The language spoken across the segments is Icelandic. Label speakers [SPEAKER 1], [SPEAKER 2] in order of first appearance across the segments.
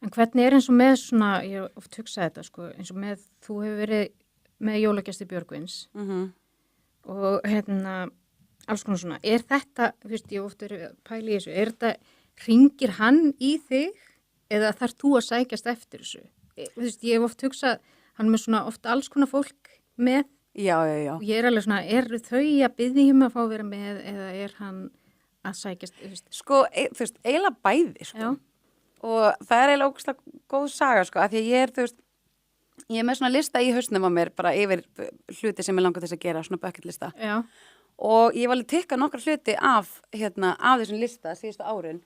[SPEAKER 1] En hvernig eins og með svona, ég oft hugsaði þetta sko, eins og með, þú hefur verið með jólagjasti Björgvins og alls konar svona, þetta, þú veist, ég oft verið að pæla í þessu, þetta, hringir hann í þig eða þarf þú að sækjast eftir þessu? Þú veist, ég hef oft hugsað, hann með svona oft alls konar fólk með.
[SPEAKER 2] Já.
[SPEAKER 1] Og ég alveg svona, þau að biðja að fá að vera með eða hann að sækjast, þú veist?
[SPEAKER 2] Sko, þú veist, eiginlega bæði, sko. Já. Og það eiginlega ógeðslega góð saga, sko, af því að ég þú veist, ég með svona lista í hausnum á mér, bara yfir hluti sem ég langar þess að gera, svona bucket lista.
[SPEAKER 1] Já.
[SPEAKER 2] Og ég var alveg tikka nokkra hluti af þessum lista síðustu árin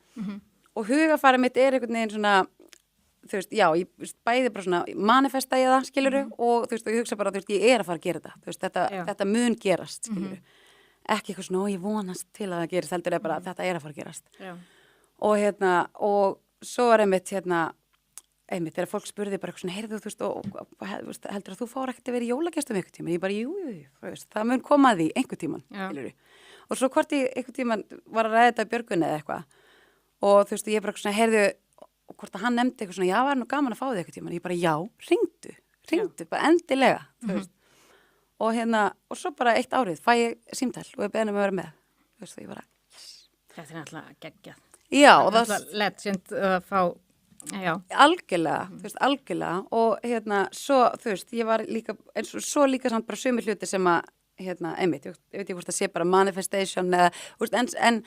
[SPEAKER 2] og hugafarið mitt einhvern veginn svona, þú veist, já, ég bæði bara svona, manifesta ég það, skilurðu, og þú veist, og ég hugsa bara, þú veist, ég að fara að gera þetta, þú veist, þetta mun gerast, skilurðu, ekki eitthvað svona, ég vonast til að það gerist, heldur bara, þetta að fara að gerast.
[SPEAKER 1] Já.
[SPEAKER 2] Og svo var einmitt, þegar fólk spurði bara eitthvað svona, heyrðu, þú veist, og heldur að þú fór ekkert að vera í jólagestum einhvern tímann? Ég bara, jú, þú veist, það mun koma að því einhvern tímann, skilurðu. Og svo hvort ég einhvern tímann var að ræða þetta Björgvin eða eitthvað, og þú veist, ég bara svona, heyrðu, og hvort að hann nefndi eitthvað svona, já, var nú gaman að fá þig eitthvað tímann, ég bara, já, hringdu, bara endilega, þú veist, og svo bara eitt árið fæ ég símtal og ég beðin að vera með, þú veist, og ég bara,
[SPEAKER 1] Þetta náttúrulega geggjað.
[SPEAKER 2] Já, og
[SPEAKER 1] það er legend að fá, já.
[SPEAKER 2] Algjörlega, þú veist, algjörlega, og svo, þú veist, ég var líka, svo líka samt bara sumi hluti sem að, einmitt, ég veit ekki hvort það sé bara manifestation eða, þú veist, en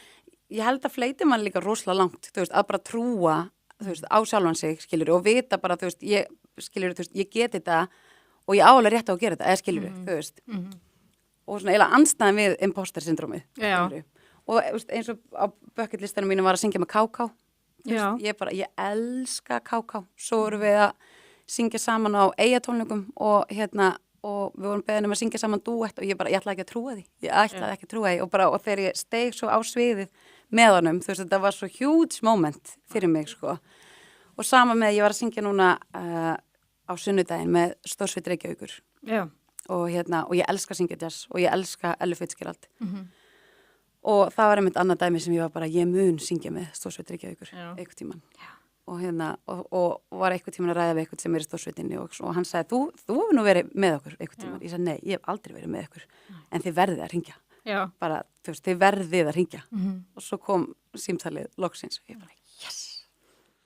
[SPEAKER 2] ég held að fleiti mann líka rosalega langt, þú veist, að bara trúa, þú veist, á sjálfan sig, skilur, og vita bara, þú veist, ég geti þetta og ég álega rétt á að gera þetta, eða skilur, þú veist, og svona eiginlega andstæðan við imposter syndrómið, skilur, og þú veist, eins og á bucket listanum mínu var að syngja með KK, ég elska KK, svo vorum við að syngja saman á Eyjatónleikum og og við vorum beðin að syngja saman dúett og ég ætlaði ekki að trúa því, og þegar ég steig svo á sviðið með honum, þú veist, þetta var svo huge moment fyrir mig, sko, og sama með, ég var að syngja núna á sunnudaginn með Stórsveit Reykjavíkur og ég elska að syngja jazz og ég elska Ellu Fitzgerald og það var einmitt annað dæmi sem ég var bara, ég mun syngja með Stórsveit Reykjavíkur einhvern tímann og og var einhvern tímann að ræða við einhvern sem í Stórsveitinni og hann sagði, þú hefur nú verið með okkur einhvern tímann, ég sagði, nei, ég hef aldrei verið með okkur en þið verðið að hringja bara, þú veist, þið verðið að hringja og svo kom símtalið loksins og ég bara,